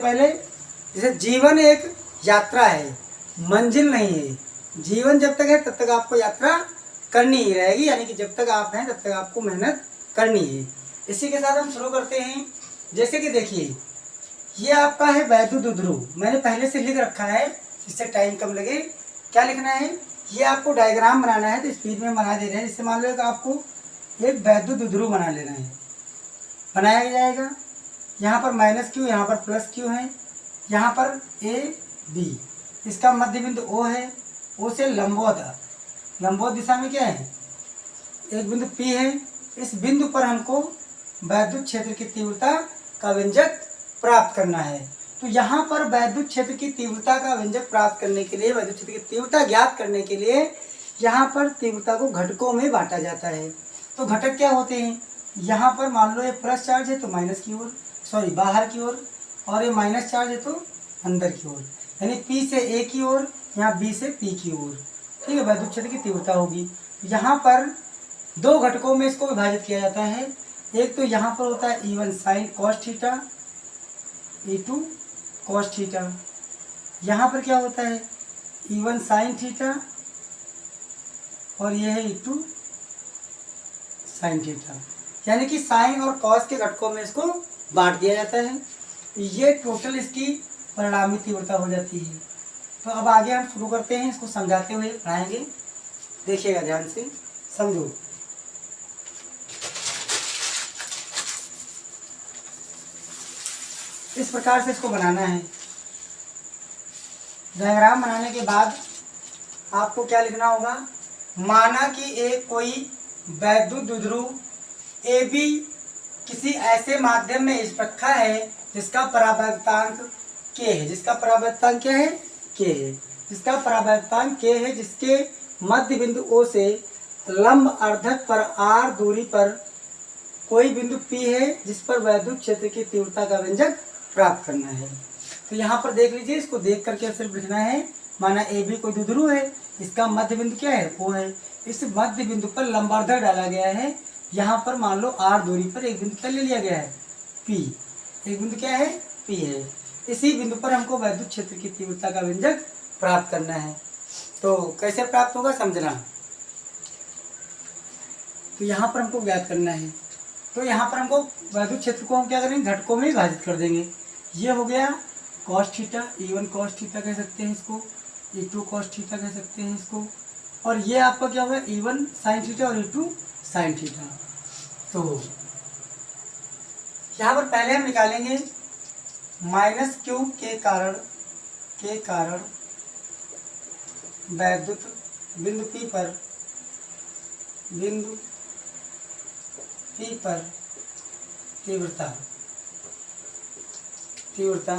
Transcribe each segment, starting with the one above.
पहले जैसे जीवन एक यात्रा है, मंजिल नहीं है। जीवन जब तक है तब तक आपको यात्रा करनी ही रहेगी, यानी कि जब तक आप हैं तब तक आपको मेहनत करनी है। इसी के साथ हम शुरू करते हैं। जैसे कि देखिए, ये आपका है वैद्युत ध्रुव, मैंने पहले से लिख रखा है, इससे टाइम कम लगे। क्या लिखना है, ये आपको डायग्राम बनाना है, तो स्पीड में बना दे रहे हैं। जैसे मान लो कि आपको एक वैद्युत ध्रुव बना लेना है, बनाया जाएगा। यहाँ पर माइनस क्यू, यहाँ पर प्लस क्यू है, यहाँ पर ए बी, इसका मध्य बिंदु ओ है, ओ से लंबवत दिशा में क्या है, एक बिंदु पी है। इस बिंदु पर हमको वैद्युत क्षेत्र की तीव्रता का व्यंजक प्राप्त करना है। तो यहाँ पर वैद्युत क्षेत्र की तीव्रता का व्यंजक प्राप्त करने के लिए, वैद्युत क्षेत्र की तीव्रता ज्ञात करने के लिए यहाँ पर तीव्रता को घटकों में बांटा जाता है। तो घटक क्या होते हैं, यहाँ पर मान लो ये प्लस चार्ज है तो माइनस की ओर, सॉरी बाहर की ओर, और ये माइनस चार्ज है तो अंदर की ओर, यानी P से A की ओर, यहाँ B से P की ओर। ठीक है, वैद्युत क्षेत्र की तीव्रता होगी। यहाँ पर दो घटकों में इसको विभाजित किया जाता है। एक तो यहाँ पर होता है E1 sine cos theta, E2 cos theta. यहाँ पर क्या होता है, E1 साइन थीटा और यह है E2 साइन थीटा, यानी कि साइन और कॉस के घटकों में इसको बांट दिया जाता है। ये टोटल इसकी परिणामी तीव्रता हो जाती है। तो अब आगे हम शुरू करते हैं, इसको समझाते हुए पढ़ाएंगे, देखिएगा ध्यान से, समझो। इस प्रकार से इसको बनाना है। डायग्राम बनाने के बाद आपको क्या लिखना होगा, माना कि एक कोई वैद्युत ध्रुव ए बी किसी ऐसे माध्यम में इस रखा है जिसका परावर्तांक k है, जिसका परावर्तांक क्या है, k है, जिसका परावर्तांक k है, जिसके मध्य बिंदु O से लंब अर्धक पर r दूरी पर कोई बिंदु P है जिस पर वैद्युत क्षेत्र की तीव्रता का व्यंजक प्राप्त करना है। तो यहाँ पर देख लीजिए, इसको देख करके सिर्फ लिखना है, माना ए बी कोई ध्रुव है, इसका मध्य बिंदु क्या है, O है। इस मध्य बिंदु पर लंबार्धक डाला गया है। यहाँ पर मान लो r दूरी पर एक बिंदु क्या ले लिया गया है, P, एक बिंदु क्या है, P है। इसी बिंदु पर हमको वैद्युत क्षेत्र की तीव्रता का व्यंजक प्राप्त करना है। तो कैसे प्राप्त होगा समझना। तो यहाँ पर हमको ज्ञात करना है। तो यहाँ पर हमको वैद्युत क्षेत्र को हम क्या करेंगे, घटकों में विभाजित कर देंगे। ये हो गया cos theta, E1 cos theta कह सकते हैं इसको, E2 कॉस थीटा कह सकते हैं इसको, और ये आपका क्या होगा, E1 साइन थीटा और E2 साइन थीटा। तो यहाँ पर पहले हम निकालेंगे माइनस क्यू के कारण वैद्युत बिंदु P पर तीव्रता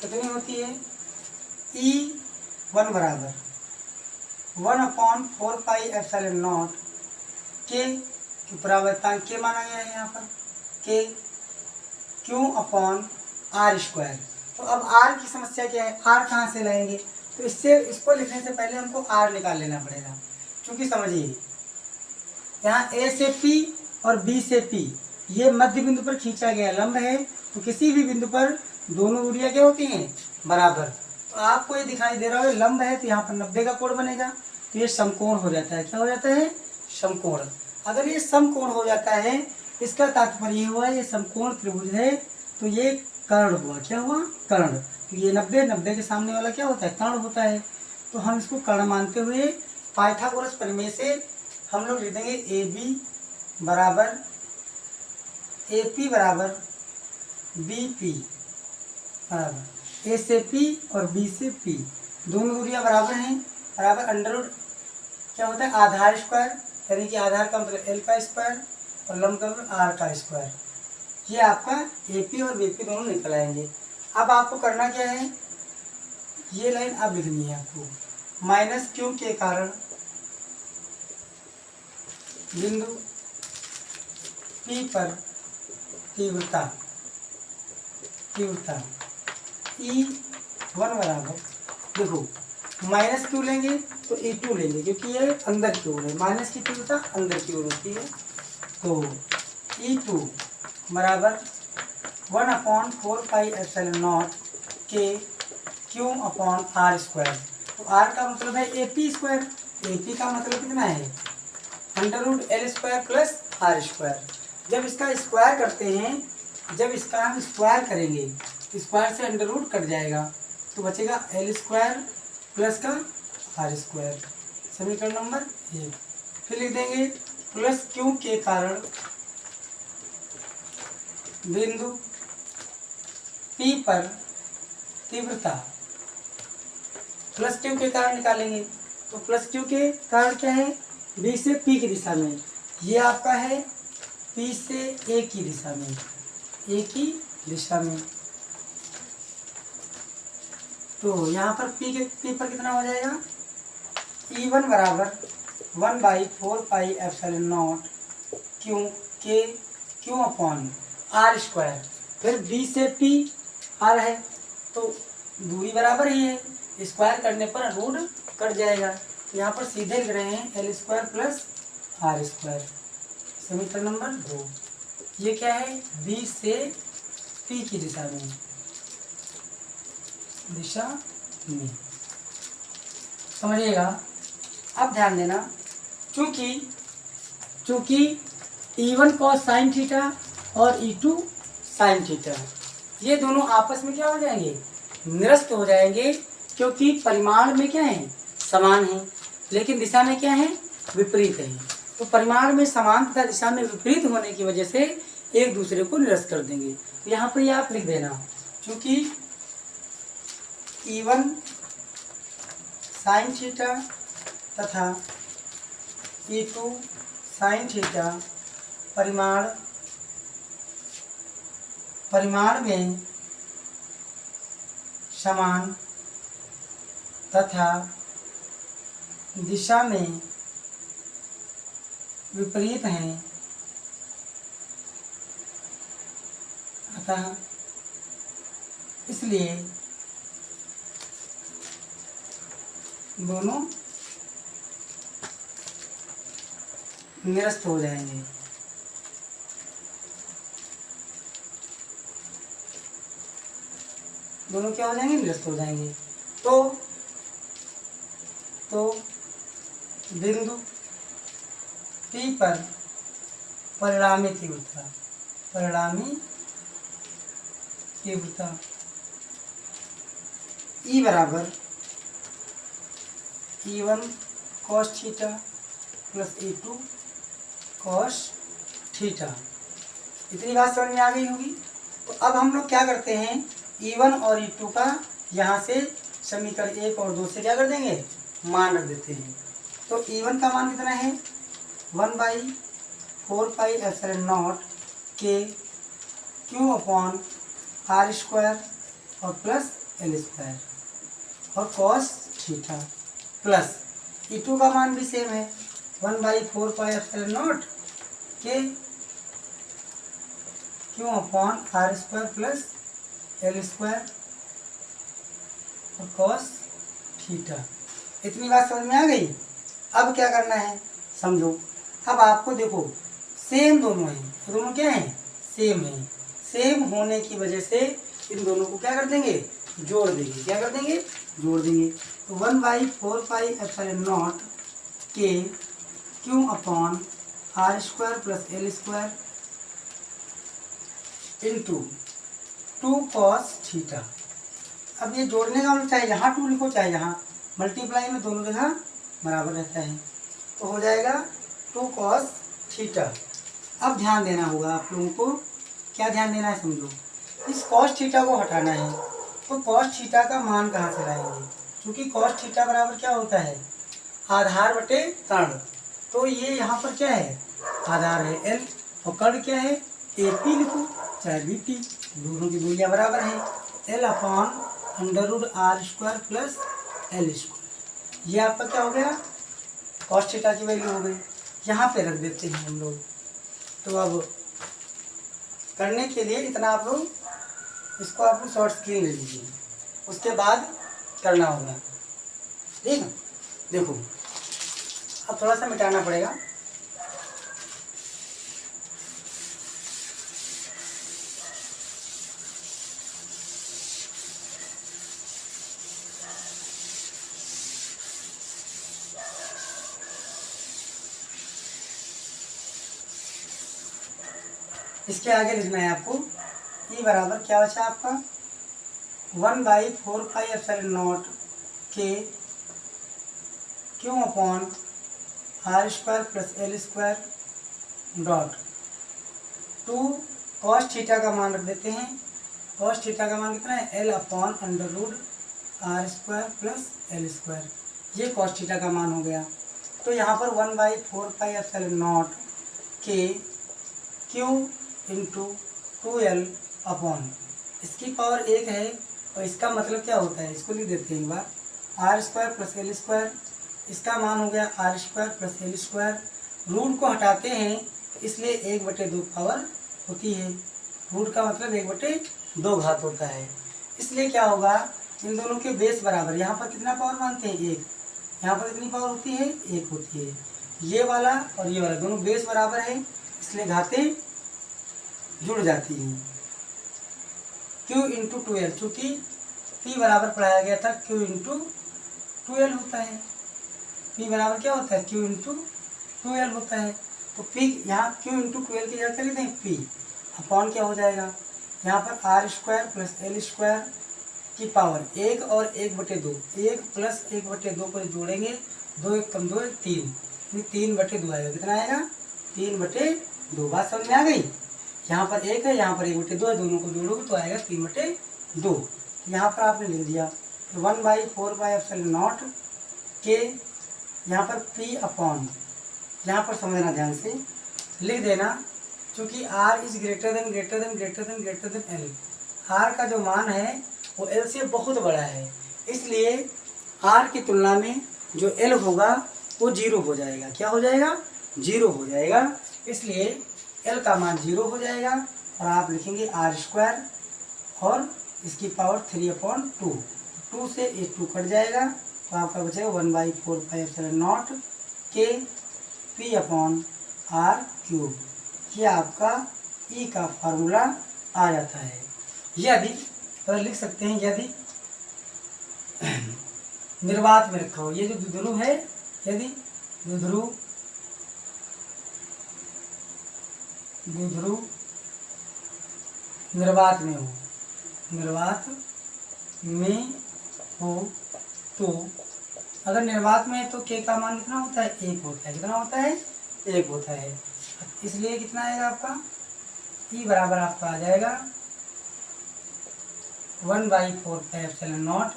कितनी होती है, E1 बराबर 1/4πε0 के परावर्तांक के माना गया है यहाँ पर के Q/r²। तो अब r की समस्या क्या है, r कहाँ से लाएंगे, तो इसको लिखने से पहले हमको r निकाल लेना पड़ेगा। क्योंकि समझिए, यहाँ A से P और B से P ये मध्य बिंदु पर खींचा गया लंब है। तो किसी भी बिंदु पर दोनों दूरियां क्या होती हैं, बराबर। तो आपको ये दिखाई दे रहा है लंब है, तो यहाँ पर 90 का कोण बनेगा, तो ये समकोण हो जाता है। क्या हो जाता है, समकोण। अगर ये समकोण हो जाता है, इसका तात्पर्य ये हुआ ये समकोण त्रिभुज है, तो ये कर्ण हुआ। क्या हुआ, कर्ण। तो ये 90 के सामने वाला क्या होता है, कर्ण होता है। तो हम इसको कर्ण मानते हुए पाइथागोरस प्रमेय से हम लोग लिख देंगे ए बी बराबर AP बराबर BP बराबर A से P और B से P, दोनों दूरियां बराबर हैं, बराबर अंडर रूट क्या होता है, आधार स्क्वायर, यानी कि आधार का मतलब L का स्क्वायर और लंब का मतलब R का स्क्वायर। ये आपका AP और BP दोनों निकल आएंगे। अब आपको करना क्या है, ये लाइन अब लिखनी है आपको, माइनस क्यू के कारण बिंदु P पर तीव्रता E1 बराबर, देखो माइनस क्यू लेंगे तो E2 लेंगे, क्योंकि ये अंदर की ओर है, माइनस की तीव्रता अंदर की ओर होती है। तो E2 बराबर 1/4πε0 के क्यू अपॉन आर स्क्वायर। तो आर का मतलब है AP स्क्वायर, AP का मतलब कितना है √L² प्लस आर स्क्वायर। जब इसका स्क्वायर करते हैं, जब इसका हम स्क्वायर करेंगे, स्क्वायर से अंडर रूट कट जाएगा तो बचेगा L² प्लस का आर स्क्वायर। समीकरण नंबर 1। फिर लिख देंगे प्लस क्यू के कारण बिंदु P पर तीव्रता। प्लस क्यू के कारण निकालेंगे तो प्लस क्यू के कारण क्या है, B से P की दिशा में, ये आपका है P से A की दिशा में, A की दिशा में। तो यहाँ पर P पर कितना हो जाएगा, E1 बराबर 1/4πε0 क्यू अपॉन आर स्क्वायर। फिर B से P आर है तो दूरी बराबर ही है, स्क्वायर करने पर रूट कट जाएगा। यहाँ पर सीधे लिख रहे हैं L² प्लस आर स्क्वायर। समीकरण नंबर 2। ये क्या है, B से P की दिशा में, समझिएगा। अब ध्यान देना, चूंकि E1 cos sin थीटा और E2 sin थीटा, ये दोनों आपस में क्या हो जाएंगे, निरस्त हो जाएंगे, क्योंकि परिमाण में क्या है, समान है, लेकिन दिशा में क्या है, विपरीत है। तो परिमाण में समान तथा दिशा में विपरीत होने की वजह से एक दूसरे को निरस्त कर देंगे। तो यहाँ पर ये आप लिख देना, चूंकि E1 sin थीटा तथा E2 sin थीटा परिमाण में समान तथा दिशा में विपरीत हैं, अतः इसलिए दोनों निरस्त हो जाएंगे। दोनों क्या हो जाएंगे, निरस्त हो जाएंगे। तो बिंदु P पर परिणामी तीव्रता E बराबर E1 cos theta plus E2 cos theta. इतनी बात समझ में आ गई होगी। तो अब हम लोग क्या करते हैं, E1 और E2 का यहाँ से समीकरण 1 और 2 से क्या कर देंगे, मान रख देते हैं। तो E1 का मान कितना है, 1/4πε0 के क्यू अपॉन आर स्क्वायर और प्लस L² और cos थीटा, प्लस E2 का मान भी सेम है 1/4πε0 के Q upon R square plus L² और cos थीटा। इतनी बात समझ में आ गई। अब क्या करना है, समझो। अब आपको देखो, सेम दोनों हैं, दोनों क्या हैं, सेम हैं। सेम होने की वजह से इन दोनों को क्या कर देंगे, जोड़ देंगे। क्या कर देंगे, जोड़ देंगे। तो 1/4πε0 के Q upon R square plus L² into 2 cos theta. अब ये जोड़ने का मतलब चाहे यहाँ 2 लिखो चाहे यहाँ, मल्टीप्लाई में दोनों जगह बराबर रहता है, तो हो जाएगा 2 cos थीटा। अब ध्यान देना होगा आप लोगों को, क्या ध्यान देना है, समझो। इस cos थीटा को हटाना है, तो cos थीटा का मान कहाँ से लाएंगे, क्योंकि cos थीटा बराबर क्या होता है, आधार बटे कर्ण। तो ये यहाँ पर क्या है, आधार है L और कर्ण क्या है, AP लिखो चाहे BP, दोनों की दूरियाँ बराबर हैं। L upon √R² plus L²। ये आपका क्या हो गया, cos थीटा की वैल्यू हो गई। यहाँ पे रख देते हैं हम लोग। तो अब करने के लिए इतना आप लोग इसको आप लोग शॉर्ट स्क्रीन ले लीजिए, उसके बाद करना होगा, ठीक है। देखो अब थोड़ा सा मिटाना पड़ेगा। इसके आगे लिखना है आपको ई बराबर क्या बचा आपका 1/4πε0 के Q upon r² + l² dot 2 cos theta का मान रख देते हैं। cos थीटा का मान कितना है l/√r² + l²। ये cos थीटा का मान हो गया। तो यहाँ पर 1/4πε0 के Q इंटू 2L अपॉन इसकी पावर 1 है और इसका मतलब क्या होता है इसको लिख देते हैं एक बार r² + l²। इसका मान हो गया r² + l²। रूट को हटाते हैं इसलिए 1/2 पावर होती है। रूट का मतलब 1/2 घात होता है। इसलिए क्या होगा इन दोनों के बेस बराबर। यहाँ पर कितना पावर मानते हैं 1, यहाँ पर कितनी पावर होती है 1 होती है। ये वाला और ये वाला दोनों बेस बराबर है इसलिए घातें जुड़ जाती हैं। Q इंटू 2L चूँकि P बराबर पढ़ाया गया था Q इंटू 2L होता है। P बराबर क्या होता है Q इंटू 2L होता है। तो P यहाँ Q इंटू 2L की जगह कर लेते हैं P अपॉन क्या हो जाएगा यहाँ पर r² + l² की पावर 1 और 1/2 1 + 1/2 को जोड़ेंगे 2 1 कम 2 3 3/2 आएगा। कितना आएगा 3/2। बात समझ में आ गई। यहाँ पर 1 है यहाँ पर 1/2 है दोनों को जोड़ोगे तो आएगा 3/2। यहाँ पर आपने लिख दिया 1/4πε0 के यहाँ पर P अपॉन यहाँ पर समझना ध्यान से लिख देना क्योंकि R > L। R का जो मान है वो L से बहुत बड़ा है इसलिए R की तुलना में जो L होगा वो 0 हो जाएगा। क्या हो जाएगा 0 हो जाएगा। इसलिए L का मान 0 हो जाएगा और आप लिखेंगे r² और इसकी पावर 3/2। 2 से 2 कट जाएगा तो आपका बचेगा 1/4πε0 के P अपॉन r³। ये आपका E का फार्मूला आ जाता है। यदि और लिख सकते हैं यदि निर्वात में रखा हो ये जो द्विध्रुव है यदि द्विध्रुव निर्वात में हो तो अगर निर्वात में है तो K का मान कितना होता है 1 होता है। कितना होता है 1 होता है। इसलिए कितना आएगा आपका E बराबर आपका आ जाएगा 1/4πε0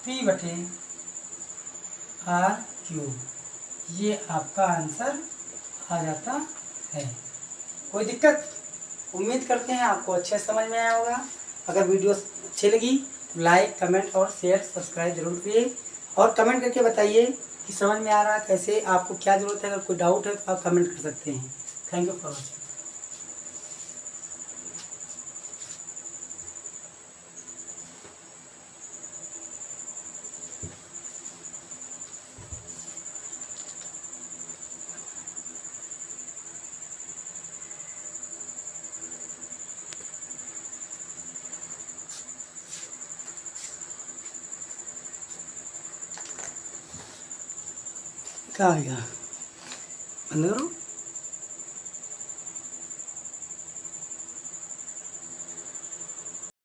P/r³। ये आपका आंसर आ जाता है। कोई दिक्कत? उम्मीद करते हैं आपको अच्छे समझ में आया होगा। अगर वीडियो अच्छी लगी तो लाइक कमेंट और शेयर सब्सक्राइब जरूर करिए और कमेंट करके बताइए कि समझ में आ रहा है कैसे, आपको क्या ज़रूरत है। अगर कोई डाउट है तो आप कमेंट कर सकते हैं। Thank you for watching. क्या होगा बंद करो।